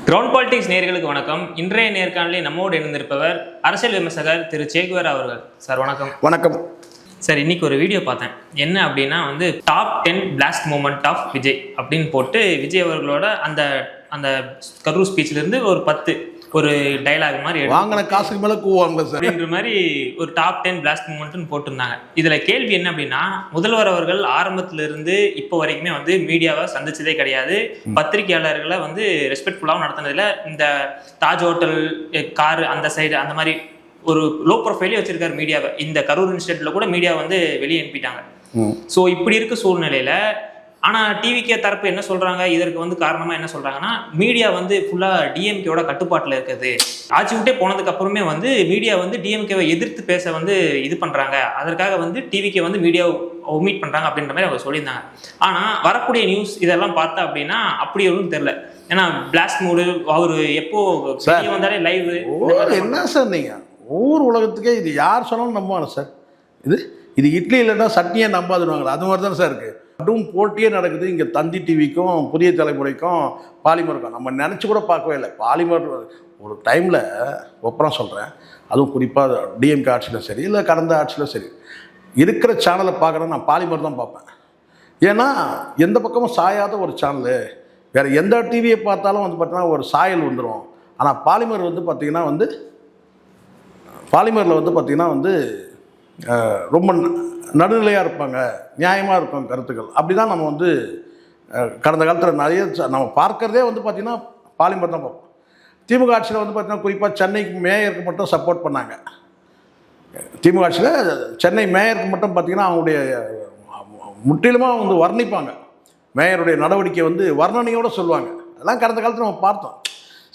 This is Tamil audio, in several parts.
கிரவுண்ட் பாலிடிக்ஸ் நேயர்களுக்கு வணக்கம். இன்றைய நேர்காணலில் நம்மோடு இணைந்திருப்பவர் அரசியல் விமர்சகர் திரு சேகுவேரா அவர்கள். சார் வணக்கம். வணக்கம் சார். இன்னைக்கு ஒரு வீடியோ பார்த்தேன். என்ன அப்படின்னா top 10 blast moment of Vijay அப்படின்னு போட்டு விஜய் அவர்களோட அந்த அந்த கரூர் ஸ்பீச்ல இருந்து ஒரு டைலாக் மாதிரி வாங்கின காசுக்கு மேல கூவாங்க சார் அப்படின்ற மாதிரி ஒரு டாப் 10 பிளாஸ்ட் மூமெண்ட்னு போட்டிருந்தாங்க. இதுல கேள்வி என்ன அப்படின்னா, முதல்வர் அவர்கள் ஆரம்பத்துல இருந்து இப்போ வரைக்குமே மீடியாவை சந்திச்சதே கிடையாது. பத்திரிகையாளர்களை ரெஸ்பெக்ட்ஃபுல்லாகவும் நடத்தினதுல இந்த தாஜ் ஹோட்டல் கார் அந்த சைடு அந்த மாதிரி ஒரு லோ ப்ரொஃபைலே வச்சிருக்காரு மீடியாவை. இந்த கரூர் இன்சிடென்ட்ல கூட மீடியா வெளியே அனுப்பிட்டாங்க. ஸோ இப்படி இருக்க சூழ்நிலையில ஆனால் டிவிகே தரப்பு என்ன சொல்றாங்க, இதற்கு காரணமா என்ன சொல்றாங்கன்னா, மீடியா ஃபுல்லா டிஎம்கேவோட கட்டுப்பாட்டில் இருக்குது. ஆட்சி விட்டே போனதுக்கு அப்புறமே மீடியா டிஎம்கேவை எதிர்த்து பேச இது பண்றாங்க. அதற்காக டிவிகே மீடியா ஒமிட் பண்றாங்க அப்படின்ற மாதிரி அவங்க சொல்லியிருந்தாங்க. ஆனா வரக்கூடிய நியூஸ் இதெல்லாம் பார்த்தா அப்படின்னா அப்படி ஒன்றும் தெரியல. ஏன்னா பிளாஸ்ட் மூடு அவரு எப்போ வந்தாலே லைவ் என்ன சார், நீங்க ஊர் உலகத்துக்கே இது யார் சொன்னாலும் நம்புவாங்க சார். இது இட்லி இல்லைன்னா சட்னியே நம்பாதுவாங்களா, அது மாதிரி தானே சார் இருக்கு. அதுவும் போட்டியே நடக்குது இங்கே தந்தி டிவிக்கும் புதிய தலைமுறைக்கும் பாலிமருக்கும். நம்ம நினச்சி கூட பார்க்கவே இல்லை. பாலிமர் ஒரு டைமில் ஒப்புறம் சொல்கிறேன், அதுவும் குறிப்பாக டிஎம்கே ஆட்சியில் சரி இல்லை கடந்த ஆட்சியில் சரி இருக்கிற சேனலை பார்க்குறேன், நான் பாலிமர் தான் பார்ப்பேன். ஏன்னா எந்த பக்கமும் சாயாத ஒரு சேனலு. வேறு எந்த டிவியை பார்த்தாலும் பார்த்தீங்கன்னா ஒரு சாயல் வந்துடும். ஆனால் பாலிமர் பார்த்திங்கன்னா பாலிமரில் பார்த்திங்கன்னா ரொம்ப நடுநிலையாக இருப்பாங்க, நியாயமாக இருக்கும் கருத்துக்கள். அப்படி தான் நம்ம கடந்த காலத்தில் நிறைய நம்ம பார்க்குறதே பார்த்திங்கன்னா பாலிமர் தான் பார்ப்போம். திமுக ஆட்சியில் பார்த்திங்கன்னா குறிப்பாக சென்னைக்கு மேயருக்கு மட்டும் சப்போர்ட் பண்ணாங்க. திமுக ஆட்சியில் சென்னை மேயருக்கு மட்டும் பார்த்திங்கன்னா அவங்களுடைய முற்றிலுமாக வர்ணிப்பாங்க. மேயருடைய நடவடிக்கை வர்ணனையோடு சொல்லுவாங்க. அதெல்லாம் கடந்த காலத்தில் நம்ம பார்த்தோம்.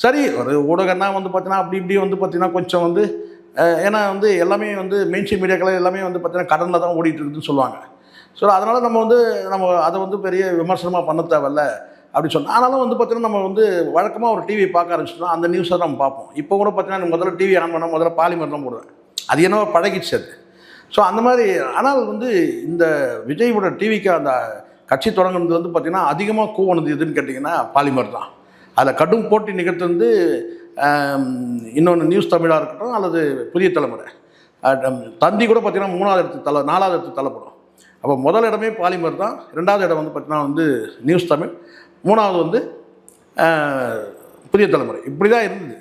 சரி, ஒரு ஊடகம்னா பார்த்தீங்கன்னா அப்படி இப்படி பார்த்திங்கன்னா கொஞ்சம் ஏன்னா எல்லாமே மெயின்ஸ்ட்ரீம் மீடியாக்கள் எல்லாமே பார்த்தீங்கன்னா கடனில் தான் ஓடிட்டு இருக்குதுன்னு சொல்லுவாங்க. ஸோ அதனால் நம்ம அதை பெரிய விமர்சனமாக பண்ண தேவையில்ல அப்படின்னு சொன்னால். ஆனாலும் பார்த்தீங்கன்னா நம்ம வழக்கமாக ஒரு டிவி பார்க்க ஆரம்பிச்சிட்டோம், அந்த நியூஸை நம்ம பார்ப்போம். இப்போ கூட பார்த்தீங்கன்னா முதல்ல டிவி ஆன் பண்ணால் முதல்ல பாலிமர் தான் போடுவேன். அது என்னவோ பழகிடுச்சு அது. ஸோ அந்த மாதிரி. ஆனால் இந்த விஜயோட டிவிக்கு அந்த கட்சி தொடங்குனது பார்த்திங்கன்னா அதிகமாக கூவனது எதுன்னு கேட்டிங்கன்னா பாலிமர் தான். அதில் கடும் போட்டி நிகழ்த்து இன்னொன்று நியூஸ் தமிழாக இருக்கட்டும் அல்லது புதிய தலைமுறை, தந்தி கூட பார்த்திங்கன்னா 3வது இடத்து 4வது இடத்து தள்ளப்படும். அப்போ முதல் இடமே பாலிமர் தான். 2வது இடம் பார்த்திங்கன்னா நியூஸ் தமிழ், 3வது புதிய தலைமுறை. இப்படி தான் இருந்தது.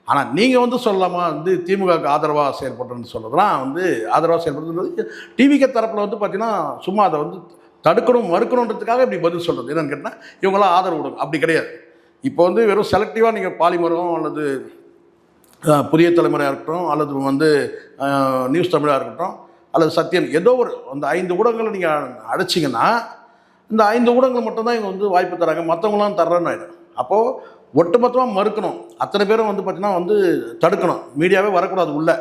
ஆனால் நீங்கள் சொல்லலாமா திமுகவுக்கு ஆதரவாக செயல்படுறேன்னு சொல்கிறதுலாம் ஆதரவாக செயல்படுறது டிவிக்கு தரப்பில் பார்த்திங்கன்னா சும்மா அதை தடுக்கணும் மறுக்கணுன்றதுக்காக இப்படி பதில் சொல்கிறது. என்னென்னு கேட்டால் இவங்களாம் ஆதரவு கொடுங்க, அப்படி கிடையாது. இப்போ வெறும் செலக்டிவாக நீங்கள் பாலிமரம் அல்லது புதிய தலைமுறையாக இருக்கட்டும் அல்லது நியூஸ் தமிழாக இருக்கட்டும் அல்லது சத்தியம், ஏதோ ஒரு அந்த 5 ஊடகங்களை நீங்கள் அடைச்சிங்கன்னா இந்த 5 ஊடகங்கள் மட்டும்தான் இவங்க வாய்ப்பு தராங்க, மற்றவங்களாம் தர்றேன்னு ஆகிடும். அப்போது ஒட்டுமொத்தமாக மறுக்கணும், அத்தனை பேரும் பார்த்தீங்கன்னா தடுக்கணும், மீடியாவே வரக்கூடாது உள்ள.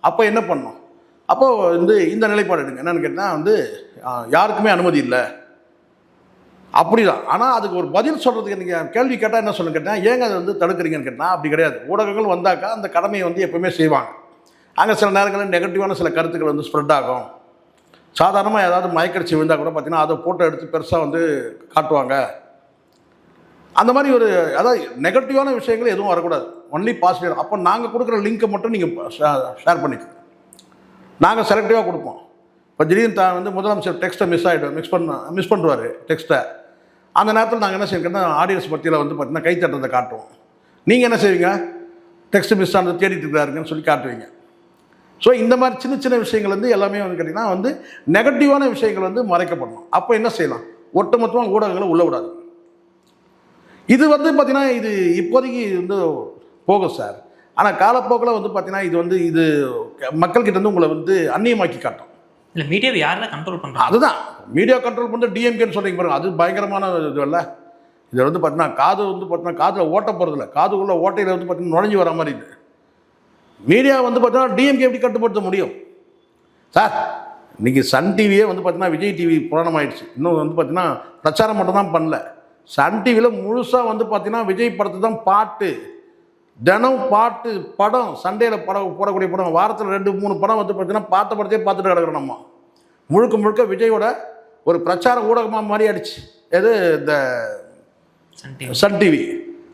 அப்போ என்ன பண்ணணும்? அப்போது இந்த நிலைப்பாடு எடுங்க. என்னென்னு கேட்டால் யாருக்குமே அனுமதி இல்லை அப்படி தான். ஆனால் அதுக்கு ஒரு பதில் சொல்கிறதுக்கு நீங்கள் கேள்வி கேட்டால் என்ன சொல்லுன்னு கேட்டால், ஏங்க அதை தடுக்கிறீங்கன்னு கேட்டால் அப்படி கிடையாது. ஊடகங்கள் வந்தாக்கா அந்த கடமையை எப்போவுமே செய்வாங்க. அங்கே சில நேரங்களில் நெகட்டிவான சில கருத்துக்கள் ஸ்ப்ரெட் ஆகும். சாதாரணமாக ஏதாவது மயக்கடிச்சு விழுந்தால் கூட பார்த்திங்கன்னா அதை ஃபோட்டோ எடுத்து பெருசாக காட்டுவாங்க. அந்த மாதிரி அதாவது நெகட்டிவான விஷயங்கள் எதுவும் வரக்கூடாது, ஒன்லி பாசிட்டிவ். அப்போ நாங்கள் கொடுக்குற லிங்க்கை மட்டும் நீங்கள் ஷேர் பண்ணிக்கோங்க. நாங்கள் செலக்டிவாக கொடுப்போம். இப்போ திடீர்னு முதலமைச்சர் டெக்ஸ்ட்டை மிஸ் பண்ணுவார் டெக்ஸ்ட்டை. அந்த நேரத்தில் நாங்கள் என்ன செய்யணும், ஆடியன்ஸ் மத்தியில் பார்த்திங்கன்னா கைத்தட்டத்தை காட்டுவோம். நீங்கள் என்ன செய்வீங்க, டெக்ஸ்ட் மிஸ் ஆனது தேடிட்டு இருக்கிறாருங்கன்னு சொல்லி காட்டுவீங்க. ஸோ இந்த மாதிரி சின்ன சின்ன விஷயங்கள் எல்லாமே கேட்டிங்கன்னா நெகட்டிவான விஷயங்கள் மறைக்கப்படணும். அப்போ என்ன செய்யலாம், ஒட்டுமொத்தமாக ஊடகங்களை உள்ள விடாது. இது பார்த்திங்கன்னா இது இப்போதைக்கு போகும் சார். ஆனால் காலப்போக்கில் பார்த்திங்கன்னா இது மக்கள்கிட்ட உங்களை அந்நியமாக்கி காட்டும். இல்லை, மீடியாவை யாரெல்லாம் கண்ட்ரோல் பண்ணுறாங்க? அதுதான் மீடியா கண்ட்ரோல் பண்ணுறது டிஎம்கேன்னு சொல்லிங்க பாருங்க. அது பயங்கரமான இது இல்லை. இதை பார்த்தீங்கன்னா காது பார்த்தீங்கன்னா காதில் ஓட்ட போகிறதில்ல, காதுக்குள்ள ஓட்டையில் பார்த்தீங்கன்னா நுழைஞ்சி வர மாதிரி இது. மீடியா பார்த்தீங்கன்னா டிஎம்கே எப்படி கட்டுப்படுத்த முடியும் சார்? இன்றைக்கி சன் டிவியே பார்த்தீங்கன்னா விஜய் டிவி புராணம் ஆயிடுச்சு. இன்னும் பார்த்தீங்கன்னா பிரச்சாரம் மட்டும் தான் பண்ணல. சன் டிவியில் முழுசாக பார்த்தீங்கன்னா விஜய் படத்தை தான் பாட்டு, தினம் பாட்டு, படம், சண்டேயில் படம் போடக்கூடிய படம், வாரத்தில் 2-3 படம் பார்த்தீங்கன்னா பார்த்த படத்தையே பார்த்துட்டு கிடக்கிறோம். நம்ம முழுக்க முழுக்க விஜயோட ஒரு பிரச்சார ஊடகமாக மாறி ஆயிடுச்சு. எது இந்த சன் டிவி.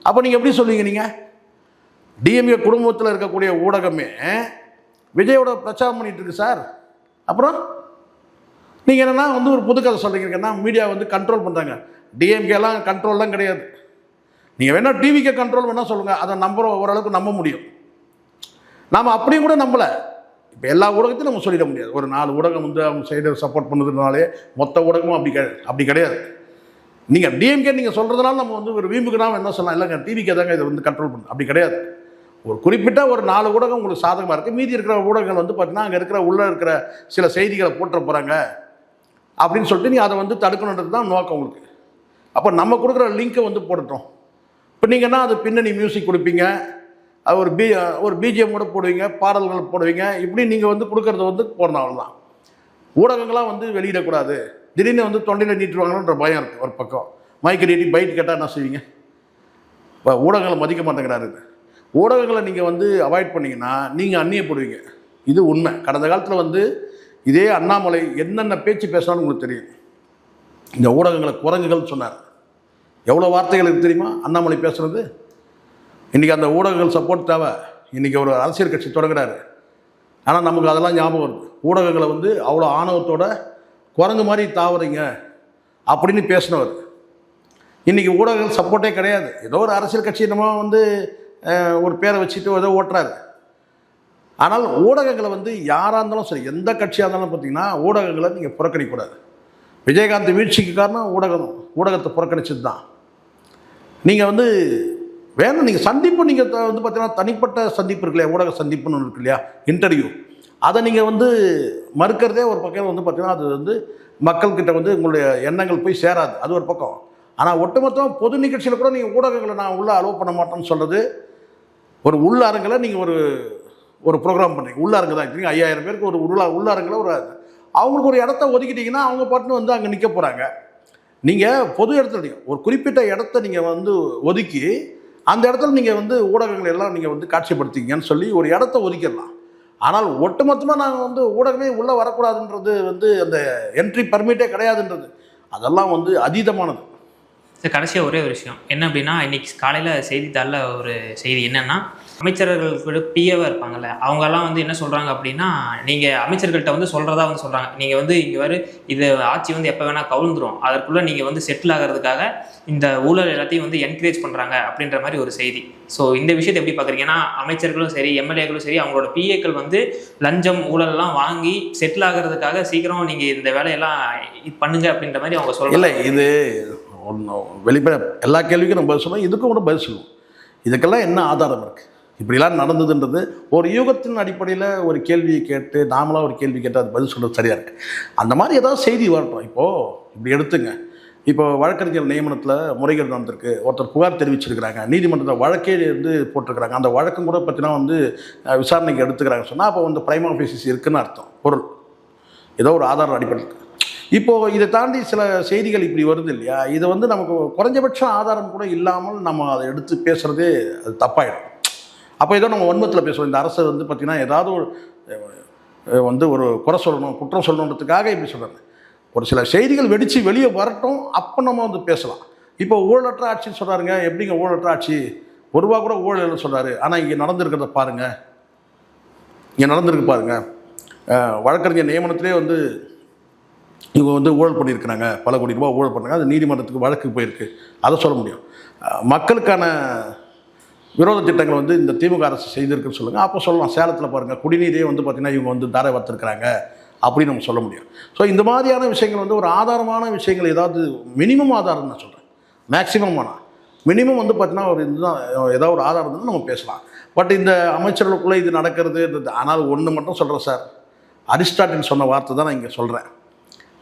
அப்போ நீங்கள் எப்படி சொல்லுவீங்க? நீங்கள் டிஎம்கே குடும்பத்தில் இருக்கக்கூடிய ஊடகமே விஜயோட பிரச்சாரம் பண்ணிகிட்டு இருக்கு சார். அப்புறம் நீங்கள் என்னென்னா வந்து ஒரு புதுக்கதை சொல்கிறீங்கன்னா மீடியா வந்து கண்ட்ரோல் பண்ணுறாங்க. டிஎம்கேலாம் கண்ட்ரோல்லாம் கிடையாது. நீங்கள் வேணால் டிவிக்கே கண்ட்ரோல் வேணால் சொல்லுங்கள், அதை ஓரளவுக்கு நம்ப முடியும். நாம் அப்படியும் கூட நம்பலை. இப்போ எல்லா ஊடகத்தையும் நம்ம சொல்லிட முடியாது. ஒரு 4 ஊடகம் வந்து அவங்க சைடு சப்போர்ட் பண்ணுறதுனாலே மொத்த ஊடகமும் அப்படி கிடையாது. நீங்கள் டிஎம்கே நீங்கள் சொல்கிறதுனால நம்ம வந்து ஒரு வீம்புக்கு நாம் என்ன சொல்லலாம், இல்லைங்க டிவிக்கே தாங்க இதை வந்து கண்ட்ரோல் பண்ணணும், அப்படி கிடையாது. ஒரு குறிப்பிட்ட ஒரு 4 ஊடகம் உங்களுக்கு சாதகமாக இருக்குது. மீதி இருக்கிற ஊடகங்கள் வந்து பார்த்தீங்கன்னா அங்கே உள்ளே இருக்கிற சில செய்திகளை போட்டுற போகிறாங்க அப்படின்னு சொல்லிட்டு நீ அதை வந்து தடுக்கணுன்றது தான் நோக்கம் உங்களுக்கு. அப்போ நம்ம கொடுக்குற லிங்க்கை வந்து போட்டுட்டோம். இப்போ நீங்கன்னா அது பின்னணி மியூசிக் கொடுப்பீங்க, ஒரு பிஜிஎம் கூட போடுவீங்க, பாடல்கள் போடுவீங்க, இப்படி நீங்கள் வந்து கொடுக்குறத வந்து போடணும். அவ்வளோதான். ஊடகங்களாக வந்து வெளியிடக்கூடாது. திடீர்னு வந்து தொண்டையில் நீட்டுருவாங்கன்ற பயம் இருக்குது. ஒரு பக்கம் மைக்கு நீட்டி பைட் கேட்டால் என்ன செய்வீங்க? இப்போ ஊடகங்களை மதிக்க மாட்டேங்கிறாரு. ஊடகங்களை நீங்கள் வந்து அவாய்ட் பண்ணிங்கன்னா நீங்கள் அந்நியப்படுவீங்க. இது உண்மை. கடந்த காலத்தில் வந்து இதே அண்ணாமலை என்னென்ன பேச்சு பேசினாலும் உங்களுக்கு தெரியும். இந்த ஊடகங்களை குரங்குகள் சொன்னார். எவ்வளோ வார்த்தைகள் இருக்குது தெரியுமா அண்ணாமலை பேசுகிறது? இன்றைக்கி அந்த ஊடகங்கள் சப்போர்ட் தேவை. இன்றைக்கி ஒரு அரசியல் கட்சி தொடங்குறாரு. ஆனால் நமக்கு அதெல்லாம் ஞாபகம் வருது. ஊடகங்களை வந்து அவ்வளோ ஆணவத்தோட குரங்கு மாதிரி தாவறீங்க அப்படின்னு பேசினவர். இன்றைக்கி ஊடகங்கள் சப்போர்ட்டே கிடையாது. ஏதோ ஒரு அரசியல் கட்சி நம்ம வந்து ஒரு பேரை வச்சுட்டு ஏதோ ஓட்டுறாரு. ஆனால் ஊடகங்களை வந்து யாராக இருந்தாலும் சரி, எந்த கட்சியாக இருந்தாலும் பார்த்தீங்கன்னா ஊடகங்களை நீங்கள் புறக்கணிக்கக்கூடாது. விஜயகாந்த் வீழ்ச்சிக்கு காரணம் ஊடகத்தை புறக்கணிச்சது தான். நீங்கள் வந்து வேணும், நீங்கள் சந்திப்பு நீங்கள் வந்து பார்த்தீங்கன்னா தனிப்பட்ட சந்திப்பு இருக்கு இல்லையா, ஊடக சந்திப்புன்னு ஒன்று இருக்கு இல்லையா, இன்டர்வியூ, அதை நீங்கள் வந்து மறுக்கிறதே ஒரு பக்கம் வந்து பார்த்தீங்கன்னா அது வந்து மக்கள்கிட்ட வந்து உங்களுடைய எண்ணங்கள் போய் சேராது. அது ஒரு பக்கம். ஆனால் ஒட்டுமொத்தம் பொது நிகழ்ச்சியில் கூட நீங்கள் ஊடகங்களை நான் உள்ளே அலோவ் பண்ண மாட்டேன்னு சொல்கிறது, ஒரு உள்ளரங்கில் நீங்கள் ஒரு ப்ரோக்ராம் பண்ணுறீங்க, உள்ளரங்கு தான் இருக்கீங்க, 5000 பேருக்கு ஒரு உள்ளரங்கில் அவங்களுக்கு ஒரு இடத்த ஒதுக்கிட்டிங்கன்னா அவங்க பாட்டுன்னு வந்து அங்கே நிற்க போகிறாங்க. நீங்கள் பொது இடத்துல ஒரு குறிப்பிட்ட இடத்த நீங்கள் வந்து ஒதுக்கி அந்த இடத்துல நீங்கள் வந்து ஊடகங்கள் எல்லாம் நீங்கள் வந்து காட்சிப்படுத்திங்கன்னு சொல்லி ஒரு இடத்த ஒதுக்கிடலாம். ஆனால் ஒட்டுமொத்தமாக நாங்கள் வந்து ஊடகமே உள்ளே வரக்கூடாதுன்றது வந்து அந்த என்ட்ரி பர்மிட்டே கிடையாதுன்றது அதெல்லாம் வந்து அதீதமானது. சார், கடைசியாக ஒரே ஒரு விஷயம் என்ன அப்படின்னா, இன்றைக்கி காலையில் செய்தித்தாளில் ஒரு செய்தி என்னென்னா, அமைச்சர்கள் கூட பிஏவாக இருப்பாங்கள்ல, அவங்கெல்லாம் வந்து என்ன சொல்கிறாங்க அப்படின்னா, நீங்கள் அமைச்சர்கள்ட்ட வந்து சொல்கிறதா வந்து சொல்கிறாங்க, நீங்கள் வந்து இங்கே இது ஆட்சி வந்து எப்போ வேணால் கவுந்துரும், அதற்குள்ளே நீங்கள் வந்து செட்டில் ஆகிறதுக்காக இந்த ஊழல் எல்லாத்தையும் வந்து என்கரேஜ் பண்ணுறாங்க அப்படின்ற மாதிரி ஒரு செய்தி. ஸோ இந்த விஷயத்தை எப்படி பார்க்குறீங்க? ஏன்னா அமைச்சர்களும் சரி, எம்எல்ஏக்களும் சரி, அவங்களோட பிஏக்கள் வந்து லஞ்சம் ஊழல்லாம் வாங்கி செட்டில் ஆகிறதுக்காக சீக்கிரம் நீங்கள் இந்த வேலையெல்லாம் பண்ணுங்க அப்படின்ற மாதிரி அவங்க சொல்கிறாங்க. இல்லை, இது ஒன்றும் வெளிப்பட எல்லா கேள்விக்கும் நம்ம பதில் சொல்லுவோம், இதுக்கும் கூட பதில் சொல்லுவோம். இதுக்கெல்லாம் என்ன ஆதாரம் இருக்குது? இப்படிலாம் நடந்ததுன்றது ஒரு யூகத்தின் அடிப்படையில் ஒரு கேள்வியை கேட்டு நாமளாக ஒரு கேள்வி கேட்டு அது பதில் சொல்கிறது சரியாக இருக்குது. அந்த மாதிரி ஏதாவது செய்தி வரட்டும். இப்போது இப்படி எடுத்துங்க, இப்போ வழக்கறிஞர் நியமனத்தில் முறைகேடு நடந்திருக்கு, ஒருத்தர் புகார் தெரிவிச்சிருக்கிறாங்க, நீதிமன்றத்தில் வழக்கே வந்து போட்டிருக்கிறாங்க, அந்த வழக்கம் கூட பார்த்தீங்கன்னா வந்து விசாரணைக்கு எடுத்துக்கிறாங்க சொன்னால் அப்போ வந்து பிரைமா ஃபேசிஸ் இருக்குதுன்னு அர்த்தம். பொருள் ஏதோ ஒரு ஆதாரம் அடிப்படையில். இப்போது இதை தாண்டி சில செய்திகள் இப்படி வருது இல்லையா, இதை வந்து நமக்கு குறைஞ்சபட்ச ஆதாரம் கூட இல்லாமல் நம்ம அதை எடுத்து பேசுகிறதே அது தப்பாயிடும். அப்போ ஏதோ நம்ம வன்மத்தில் பேசுவோம். இந்த அரசு வந்து பார்த்திங்கன்னா ஏதாவது ஒரு குறை சொல்லணும், குற்றம் சொல்லணுன்றதுக்காக இப்படி சொல்கிறாங்க. ஒரு சில செய்திகள் வெடித்து வெளியே வரட்டும், அப்போ நம்ம வந்து பேசலாம். இப்போ ஊழலற்ற ஆட்சின்னு சொல்கிறாருங்க. எப்படிங்க ஊழலற்ற ஆட்சி? ஒரு ரூபா கூட ஊழல் சொல்கிறாரு. ஆனால் இங்கே நடந்திருக்கிறத பாருங்கள், வழக்கறிஞர் நியமனத்திலே வந்து இவங்க வந்து ஊழல் பண்ணியிருக்கிறாங்க, பல கோடி ரூபாய் ஊழல் பண்ணுறாங்க, அது நீதிமன்றத்துக்கு வழக்கு போயிருக்கு, அதை சொல்ல முடியும். மக்களுக்கான விரோத திட்டங்கள் வந்து இந்த திமுக அரசு செய்திருக்குன்னு சொல்லுங்கள், அப்போ சொல்லலாம். சேலத்தில் பாருங்கள், குடிநீரே வந்து பார்த்திங்கன்னா இவங்க வந்து தாரை வார்த்துருக்குறாங்க அப்படின்னு நம்ம சொல்ல முடியும். ஸோ இந்த மாதிரியான விஷயங்கள் வந்து ஒரு ஆதாரமான விஷயங்கள், ஏதாவது மினிமம் ஆதாரம் நான் சொல்கிறேன், மேக்சிமம் ஆனால் மினிமம் வந்து பார்த்திங்கன்னா ஒரு இதுதான், ஏதாவது ஒரு ஆதாரம் தான் நம்ம பேசலாம். பட் இந்த அமைச்சர்களுக்குள்ளே இது நடக்கிறது. ஆனால் ஒன்று மட்டும் சொல்கிறேன் சார், அரிஸ்டாட்டில் சொன்ன வார்த்தை தான் நான் இங்கே சொல்கிறேன்.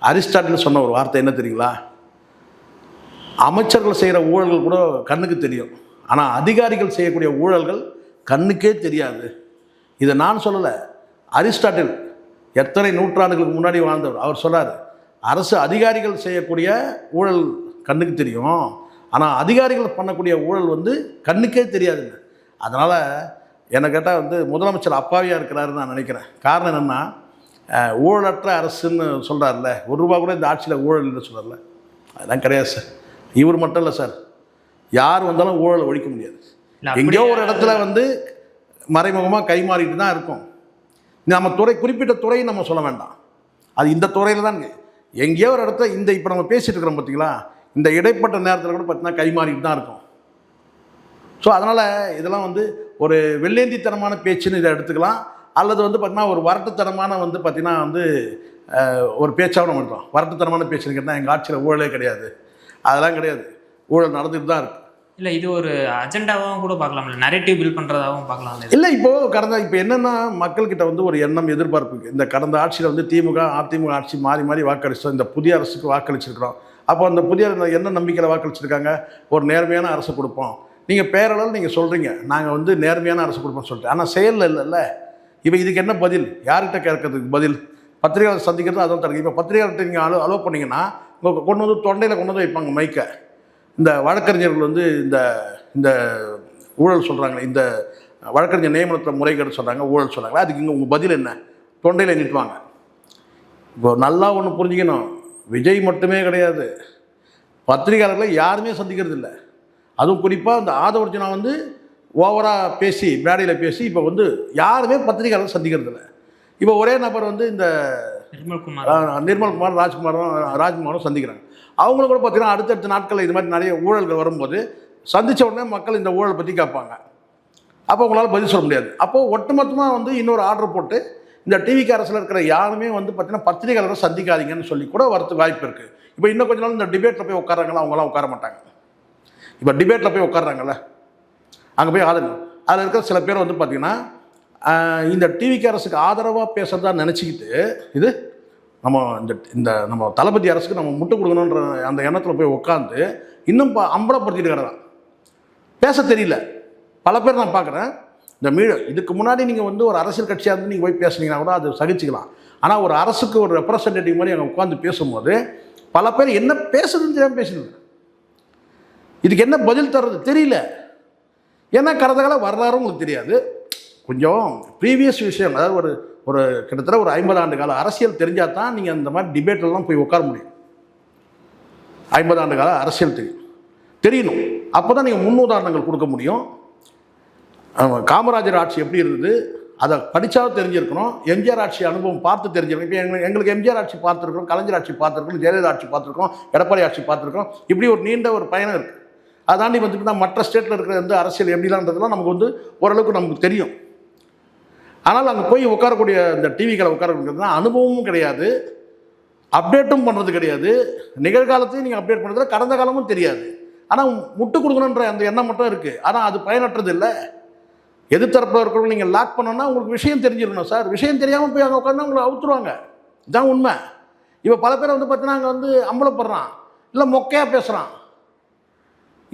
அரிஸ்டாட்டில் சொன்ன ஒரு வார்த்தை என்ன தெரியுங்களா? அமைச்சர்கள் செய்கிற ஊழல்கள் கூட கண்ணுக்கு தெரியும், ஆனால் அதிகாரிகள் செய்யக்கூடிய ஊழல்கள் கண்ணுக்கே தெரியாது. இதை நான் சொல்லலை, அரிஸ்டாட்டில் எத்தனை நூற்றாண்டுகளுக்கு முன்னாடி வாழ்ந்தவர். அவர் சொல்கிறார், அரசு அதிகாரிகள் செய்யக்கூடிய ஊழல் கண்ணுக்கு தெரியும், ஆனால் அதிகாரிகள் பண்ணக்கூடிய ஊழல் வந்து கண்ணுக்கே தெரியாதுங்க. அதனால் என்னை கேட்டால் வந்து முதலமைச்சர் அப்பாவியாக இருக்கிறாருன்னு நான் நினைக்கிறேன். காரணம் என்னென்னா, ஊழலற்ற அரசுன்னு சொல்கிறார்ல, ஒரு ரூபா கூட இந்த ஆட்சியில் ஊழல் இல்லை சொல்கிறார்ல, அதெல்லாம் கிடையாது சார். இவர் மட்டும் இல்லை சார், யார் வந்தாலும் ஊழலை ஒழிக்க முடியாது. எங்கேயோ ஒரு இடத்துல வந்து மறைமுகமாக கைமாறிட்டு தான் இருக்கும். நம்ம துறை குறிப்பிட்ட துறையை நம்ம சொல்ல வேண்டாம், அது இந்த துறையில் தான் எங்கேயோ ஒரு இடத்துல இந்த இப்போ நம்ம பேசிகிட்டு இருக்கிறோம் பார்த்தீங்களா, இந்த இடைப்பட்ட நேரத்தில் கூட பார்த்தீங்கன்னா கைமாறிட்டு தான் இருக்கும். ஸோ அதனால் இதெல்லாம் வந்து ஒரு வெள்ளேந்தித்தனமான பேச்சுன்னு இதை எடுத்துக்கலாம், அல்லது வந்து பார்த்தீங்கன்னா ஒரு வரட்டுத்தனமான வந்து பார்த்திங்கன்னா வந்து ஒரு பேச்சாகவும் நம்ம எடுக்கலாம். வரட்டுத்தனமான பேச்சுன்னு கேட்டால் எங்கள் ஆட்சியில் ஊழலே கிடையாது, அதெல்லாம் கிடையாது, ஊழல் நடந்துட்டு தான் இருக்குது. இல்லை இது ஒரு அஜெண்டாவும் கூட பார்க்கலாம்ல, நரேட்டிவ் பில்ட் பண்ணுறதாகவும் பார்க்கலாம். இல்லை இப்போ என்னென்னா மக்கள்கிட்ட வந்து ஒரு எண்ணம் எதிர்பார்ப்பு, இந்த கடந்த ஆட்சியில் வந்து திமுக அதிமுக ஆட்சி மாறி மாறி வாக்களிச்சோம், இந்த புதிய அரசுக்கு வாக்களிச்சிருக்கிறோம். அப்போ அந்த புதிய என்ன நம்பிக்கையில் வாக்களிச்சிருக்காங்க, ஒரு நேர்மையான அரசு கொடுப்போம். நீங்கள் பேரளவில் நீங்கள் சொல்கிறீங்க நாங்கள் வந்து நேர்மையான அரசு கொடுப்போம்னு சொல்லிட்டு, ஆனால் செயலில் இல்லைல்ல. இப்போ இதுக்கு என்ன பதில், யார்கிட்ட கேட்கறதுக்கு பதில்? பத்திரிகையாளர் சந்திக்கிறது அதான் தடுக்கு. இப்போ பத்திரிகையாளர்கிட்ட நீங்கள் அலோவ் பண்ணிங்கன்னா கொண்டு வந்து தொண்டையில் கொண்டு வந்து வைப்பாங்க மைக்கை. இந்த வழக்கறிஞர்கள் வந்து இந்த ஊழல் சொல்கிறாங்க, இந்த வழக்கறிஞர் நியமனத்தில் முறைகேடு சொல்கிறாங்க, ஊழல் சொல்கிறாங்க, அதுக்கு இங்கே உங்கள் பதில் என்ன? தொண்டையில் நிட்டுவாங்க. இப்போ நல்லா ஒன்று புரிஞ்சுக்கணும், விஜய் மட்டுமே கிடையாது, பத்திரிகையாளர்களை யாருமே சந்திக்கிறது இல்லை. அதுவும் குறிப்பாக இந்த ஆதவர்ஜனா வந்து ஓவராக பேசி மேடையில் பேசி இப்போ வந்து யாருமே பத்திரிகையாளர் சந்திக்கிறது இல்லை. இப்போ ஒரே நபர் வந்து இந்த நிர்மல்குமார் ராஜ்குமாரும் சந்திக்கிறாங்க. அவங்களும் கூட பார்த்தீங்கன்னா அடுத்தடுத்த நாட்களில் இது மாதிரி நிறைய ஊழல்கள் வரும்போது சந்தித்த உடனே மக்கள் இந்த ஊழல் பற்றி கேட்பாங்க. அப்போ உங்களால் பதில் சொல்ல முடியாது. அப்போது ஒட்டுமொத்தமாக வந்து இன்னொரு ஆர்டர் போட்டு இந்த டிவிக்கு அரசில் இருக்கிற யாருமே வந்து பார்த்தீங்கன்னா பத்திரிகையாளரை சந்திக்காதீங்கன்னு சொல்லி கூட வரதுக்கு வாய்ப்பு இருக்குது. இப்போ இன்னும் கொஞ்ச நாள் இந்த டிபேட்டில் போய் உட்காராங்களா, அவங்களாம் உட்கார மாட்டாங்க. இப்போ டிபேட்டில் போய் உட்காடுறாங்கல்ல, அங்கே போய் அதில் இருக்கிற சில பேர் வந்து பார்த்திங்கன்னா இந்த டிவிக்கு அரசுக்கு ஆதரவாக பேசுகிறதா நினச்சிக்கிட்டு இது நம்ம தளபதி அரசுக்கு நம்ம முட்டு கொடுக்கணுன்ற அந்த எண்ணத்தில் போய் உட்காந்து இன்னும் அம்பலப்படுத்திட்டு கிடறான். பேச தெரியல பல பேர் நான் பார்க்குறேன். இந்த இதுக்கு முன்னாடி நீங்கள் வந்து ஒரு அரசியல் கட்சியாக இருந்து நீங்கள் போய் பேசுனீங்கன்னா கூட அது சகிச்சுக்கலாம். ஆனால் ஒரு அரசுக்கு ஒரு ரெப்ரசன்டேட்டிவ் மாதிரி அங்கே உட்காந்து பேசும்போது பல பேர் என்ன பேசுறதுன்னு தெரியாமல் பேசுறது, இதுக்கு என்ன பதில் தர்றது தெரியல. ஏன்னா கடந்த கால வரலாறு உங்களுக்கு தெரியாது, கொஞ்சம் ப்ரீவியஸ் விஷயம், அதாவது ஒரு கிட்டத்தட்ட ஒரு 50 ஆண்டு கால அரசியல் தெரிஞ்சால் தான் நீங்கள் அந்த மாதிரி டிபேட்லாம் போய் உட்கார முடியும். 50 ஆண்டு கால அரசியல் தெரியணும், அப்போ தான் நீங்கள் முன்னுதாரணங்கள் கொடுக்க முடியும். காமராஜர் ஆட்சி எப்படி இருந்தது அதை படித்தாலும் தெரிஞ்சிருக்கணும், எம்ஜிஆர் ஆட்சி அனுபவம் பார்த்து தெரிஞ்சிருக்கணும். இப்போ எங்களுக்கு எம்ஜிஆர் ஆட்சி பார்த்துருக்கோம், கலைஞர் ஆட்சி பார்த்துருக்கோம், ஜெயலலிதா ஆட்சி பார்த்துருக்கோம், எடப்பாடி ஆட்சி பார்த்துருக்கோம், இப்படி ஒரு நீண்ட ஒரு பயணம் இருக்குது. அதாண்டி வந்துட்டு மற்ற ஸ்டேட்டில் இருக்கிற வந்து அரசியல் எப்படிலான்றதுலாம் நமக்கு வந்து ஓரளவுக்கு நமக்கு தெரியும். ஆனால் அங்கே போய் உட்காரக்கூடிய இந்த டிவிகளை உட்காரக்கூடியதுனா அனுபவமும் கிடையாது, அப்டேட்டும் பண்ணுறது கிடையாது, நிகழ்காலத்தையும் நீங்கள் அப்டேட் பண்ணுறது, கடந்த காலமும் தெரியாது. ஆனால் முட்டு கொடுக்கணுன்ற அந்த எண்ணம் மட்டும் இருக்குது, ஆனால் அது பயனற்றது இல்லை. எதிர்த்தரப்பில் இருக்கிறவங்க நீங்கள் லாக் பண்ணோன்னா உங்களுக்கு விஷயம் தெரிஞ்சிருக்கணும் சார். விஷயம் தெரியாமல் போய் அங்கே உட்காந்து உங்களை அவுத்துருவாங்க, இதுதான் உண்மை. இப்போ பல பேர் வந்து பார்த்தீங்கன்னா அங்கே வந்து அம்பலப்படுறான், இல்லை மொக்கையாக பேசுகிறான்.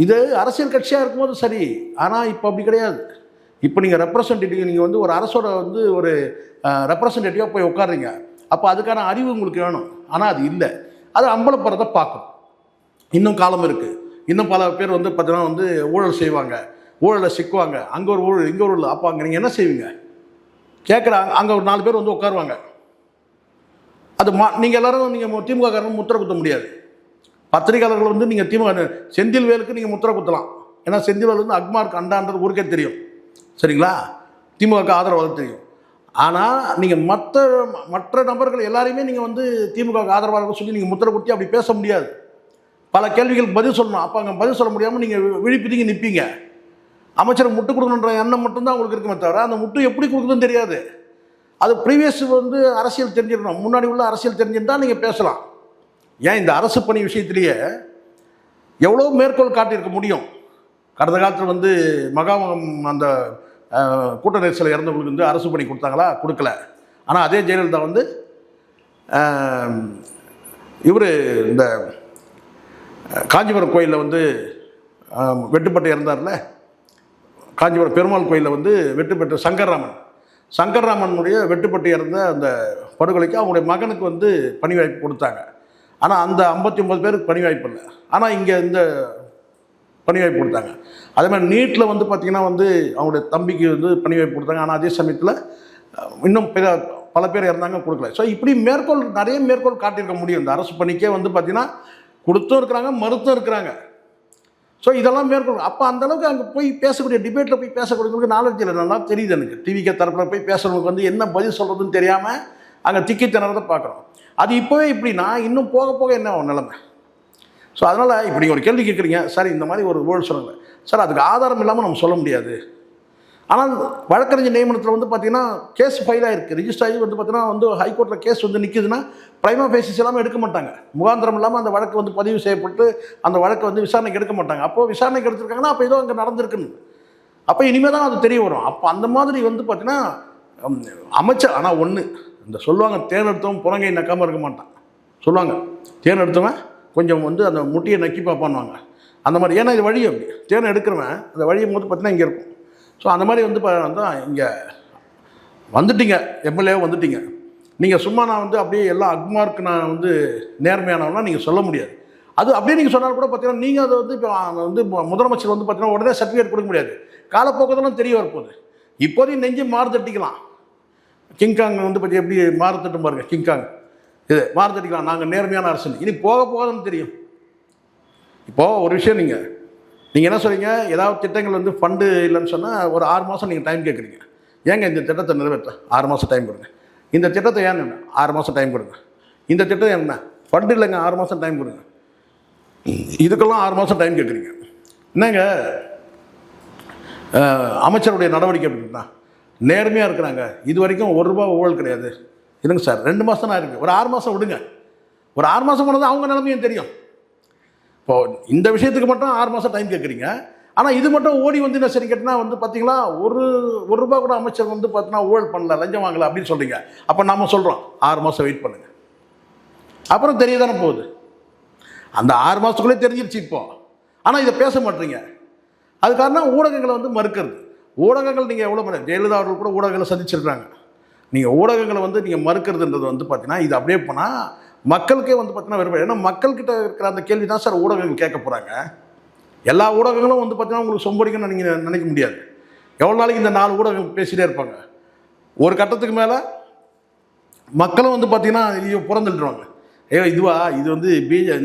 இது அரசியல் கட்சியாக இருக்கும்போது சரி, ஆனால் இப்போ அப்படி கிடையாது. இப்போ நீங்கள் ரெப்ரசன்டேட்டிவ், நீங்கள் வந்து ஒரு அரசோட வந்து ஒரு ரெப்ரசன்டேட்டிவாக போய் உட்காருங்க, அப்போ அதுக்கான அறிவு உங்களுக்கு வேணும். ஆனால் அது இல்லை, அது அம்பலப்படுறதை பார்க்கும். இன்னும் காலம் இருக்குது, இன்னும் பல பேர் வந்து பார்த்தீங்கன்னா வந்து ஊழல் செய்வாங்க, ஊழலை சிக்குவாங்க, அங்கே ஒரு ஊழல் இங்கே ஒரு ஊழல். அப்போ அங்கே நீங்கள் என்ன செய்வீங்க கேட்குறாங்க, அங்கே ஒரு 4 பேர் வந்து உட்காருவாங்க. அது நீங்கள் எல்லோரும் நீங்கள் திமுக காரங்க முத்திரை குத்த முடியாது. பத்திரிகையாளர்கள் வந்து நீங்கள் திமுக செந்தில் வேலுக்கு நீங்கள் முத்திரை குத்தலாம், ஏன்னா செந்தில் வேல் வந்து அக்மார்க் அண்டான்றது ஊருக்கே தெரியும், சரிங்களா? திமுக ஆதரவாக தெரியும். ஆனால் நீங்கள் மற்ற நபர்கள் எல்லாரையுமே நீங்கள் வந்து திமுக ஆதரவாக சொல்லி நீங்கள் முத்திரை குத்தி அப்படி பேச முடியாது. பல கேள்விகளுக்கு பதில் சொல்லணும். அப்போ அங்கே பதில் சொல்ல முடியாமல் நீங்கள் விழிப்பிதிங்க நிற்பீங்க. அமைச்சர் முட்டு கொடுக்கணுன்ற எண்ணம் மட்டும்தான் உங்களுக்கு இருக்குமே தவிர அந்த முட்டு எப்படி கொடுக்குதுன்னு தெரியாது. அது ப்ரீவியஸ் வந்து அரசியல் தெரிஞ்சிடணும், முன்னாடி உள்ள அரசியல் தெரிஞ்சிருந்தால் நீங்கள் பேசலாம். ஏன் இந்த அரசு பணி விஷயத்திலேயே எவ்வளோ மேற்கோள் காட்டியிருக்க முடியும். கடந்த காலத்தில் வந்து மகாமகம் அந்த கூட்ட நெரிசல் இறந்தவங்களுக்கு வந்து அரசு பணி கொடுத்தாங்களா? கொடுக்கல. ஆனால் அதே ஜெயலலிதா வந்து இவர் இந்த காஞ்சிபுரம் கோயிலில் வந்து வெட்டுப்பட்டு இறந்தார்ல, காஞ்சிபுரம் பெருமாள் கோயிலில் வந்து வெட்டுப்பட்டு சங்கர்ராமனுடைய வெட்டுப்பட்டு இறந்த அந்த படுகொலைக்கு அவங்களுடைய மகனுக்கு வந்து பணி வாய்ப்பு கொடுத்தாங்க. ஆனால் அந்த 59 பேருக்கு பணி வாய்ப்பு இல்லை. ஆனால் இங்கே இந்த பணி வாய்ப்பு கொடுத்தாங்க. அதே மாதிரி நீட்டில் வந்து பார்த்திங்கன்னா வந்து அவங்களுடைய தம்பிக்கு வந்து பணி வாய்ப்பு கொடுத்தாங்க. ஆனால் அதே சமயத்தில் இன்னும் பல பேர் இறந்தாங்க, கொடுக்கல. ஸோ இப்படி நிறைய மேற்கோள் காட்டியிருக்க முடியும். இந்த அரசு பணிக்கே வந்து பார்த்திங்கன்னா கொடுத்தும் இருக்கிறாங்க, மறுத்தும் இருக்கிறாங்க. ஸோ இதெல்லாம் மேற்கொள்ளும். அப்போ அந்தளவுக்கு அங்கே போய் பேசக்கூடிய டிபேட்டில் போய் பேசக்கூடியவங்களுக்கு நாலேஜ் இல்லை. நல்லா தெரியுது எனக்கு. டிவிகே தரப்பில் போய் பேசுகிறவங்களுக்கு வந்து என்ன பதில் சொல்கிறதுன்னு தெரியாமல் அங்கே திக்கி திணறதை பார்க்குறோம். அது இப்போவே இப்படின்னா இன்னும் போக போக என்ன ஆகும் நிலைமை? ஸோ அதனால் இப்போ நீங்கள் ஒரு கேள்வி கேட்குறீங்க, சார் இந்த மாதிரி ஒரு வேர்டு சொல்லுங்க சார், அதுக்கு ஆதாரம் இல்லாமல் நம்ம சொல்ல முடியாது. ஆனால் வழக்கறிஞர் நியமனத்தில் வந்து பார்த்திங்கன்னா கேஸ் ஃபைல் ஆகிருக்கு, ரிஜிஸ்டர் ஆகி வந்து பார்த்திங்கன்னா வந்து ஹைகோர்ட்டில் கேஸ் வந்து நிற்குதுன்னா ப்ரைமா ஃபேசிஸ் எல்லாமே எடுக்க மாட்டாங்க. முகாந்திரம் இல்லாமல் அந்த வழக்கு வந்து பதிவு செய்யப்பட்டு அந்த வழக்கு வந்து விசாரணைக்கு எடுக்க மாட்டாங்க. அப்போது விசாரணைக்கு எடுத்துருக்காங்கன்னா அப்போ ஏதோ அங்கே நடந்திருக்குன்னு, அப்போ இனிமேல் தான் அது தெரிய வரும். அப்போ அந்த மாதிரி வந்து பார்த்திங்கன்னா அமைச்சர் ஆனால் ஒன்று இந்த சொல்லுவாங்க, தேர்ந்தெடுத்தவன் புறங்கை நக்காமல் இருக்க மாட்டான் சொல்லுவாங்க. தேர்ந்தெடுத்தவன் கொஞ்சம் வந்து அந்த முட்டியை நக்கி பார்ப்பான்வாங்க. அந்த மாதிரி, ஏன்னா இது வழி அப்படி தேர்தல் எடுக்கிறவன் அந்த வழியை போது பார்த்தீங்கன்னா இங்கே இருக்கும். ஸோ அந்த மாதிரி வந்து தான் இங்கே வந்துட்டீங்க, எம்எல்ஏ வந்துட்டீங்க. நீங்கள் சும்மா நான் வந்து அப்படியே எல்லாம் அக்மார்க்கு நான் வந்து நேர்மையானவனா நீங்கள் சொல்ல முடியாது. அது அப்படியே நீங்கள் சொன்னாலும் கூட பார்த்தீங்கன்னா நீங்கள் அதை வந்து இப்போ வந்து முதலமைச்சர் வந்து பார்த்தீங்கன்னா உடனே சர்டிஃபிகேட் கொடுக்க முடியாது. காலப்போக்கத்தெல்லாம் தெரிய வரப்போகுது. இப்போதையும் நெஞ்சு மாறு தட்டிக்கலாம். கிங்காங் வந்து பற்றி எப்படி மாறு தட்டும் பாருங்கள், கிங்காங் இது மாறு தட்டிக்கலாம், நாங்கள் நேர்மையான அரசு. இனி போக போகாதுன்னு தெரியும். இப்போது ஒரு விஷயம், நீங்கள் என்ன சொல்கிறீங்க, ஏதாவது திட்டங்கள் வந்து ஃபண்டு இல்லைன்னு சொன்னால் ஒரு 6 மாதம் நீங்கள் டைம் கேட்குறீங்க. ஏங்க இந்த திட்டத்தை நிறைவேற்ற 6 மாதம் டைம் கொடுங்க. இந்த திட்டத்தை ஏன் என்ன 6 மாதம் டைம் கொடுங்க. இந்த திட்டம் என்ன ஃபண்டு இல்லைங்க, 6 மாதம் டைம் கொடுங்க. இதுக்கெல்லாம் 6 மாதம் டைம் கேட்குறீங்க. என்னங்க அமைச்சருடைய நடவடிக்கை அப்படின்னா நேர்மையாக இருக்கிறாங்க. இது வரைக்கும் ₹1 ஊழல் கிடையாது. இல்லைங்க சார், 2 மாதம் தான் இருக்குது, ஒரு 6 மாதம் விடுங்க. ஒரு 6 மாதம் போனது அவங்க நிலைமையும் தெரியும். இப்போது இந்த விஷயத்துக்கு மட்டும் 6 மாதம் டைம் கேட்குறீங்க. ஆனால் இது மட்டும் ஓடி வந்து என்ன சரி கேட்டால் வந்து பார்த்தீங்களா ₹1 கூட அமைச்சர் வந்து பார்த்தீங்கன்னா ஊழல் பண்ணல, லஞ்சம் வாங்கலை அப்படின்னு சொல்கிறீங்க. அப்போ நாம் சொல்கிறோம் 6 மாதம் வெயிட் பண்ணுங்கள், அப்புறம் தெரிய தானே போகுது. அந்த 6 மாதத்துக்குள்ளே தெரிஞ்சிருச்சு இப்போது. ஆனால் இதை பேச மாட்டீங்க. அது காரணம் ஊடகங்களை வந்து மறுக்கிறது. ஊடகங்கள் நீங்கள் எவ்வளோ ஜெயலலிதா அவர்கள் கூட ஊடகங்களை சந்திச்சிருக்காங்க. நீங்கள் ஊடகங்களை வந்து நீங்கள் மறுக்கிறதுன்றது வந்து பார்த்தீங்கன்னா இது அப்படியே போனால் மக்களுக்கே வந்து பார்த்தீங்கன்னா வெறும். ஏன்னா மக்கள்கிட்ட இருக்கிற அந்த கேள்வி தான் சார் ஊடகங்கள் கேட்க போகிறாங்க. எல்லா ஊடகங்களும் வந்து பார்த்தீங்கன்னா உங்களுக்கு சொம்படிக்கணும்னு நீங்கள் நினைக்க முடியாது. எவ்வளோ நாளைக்கு இந்த 4 ஊடகங்கள் பேசிகிட்டே இருப்பாங்க. ஒரு கட்டத்துக்கு மேலே மக்களும் வந்து பார்த்தீங்கன்னா ஐயோ புறந்துட்டுருவாங்க. இதுவா இது வந்து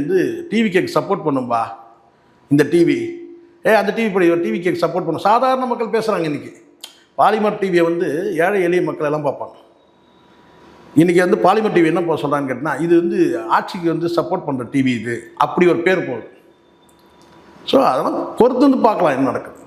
வந்து டிவிக்கு சப்போர்ட் பண்ணும்பா, இந்த டிவி அந்த டிவி படி டிவி கேக்கு சப்போர்ட் பண்ணும். சாதாரண மக்கள் பேசுகிறாங்க. இன்றைக்கி பாலிமர் டிவியை வந்து ஏழை எளிய மக்கள் எல்லாம் பார்ப்பாங்க. இன்றைக்கி வந்து பாலிமர் டிவி என்ன சொல்கிறான்னு கேட்டால் இது வந்து ஆட்சிக்கு வந்து சப்போர்ட் பண்ணுற டிவி, இது அப்படி ஒரு பேர் போகுது. ஸோ அதெல்லாம் பொறுத்து வந்து பார்க்கலாம் என்ன நடக்குது.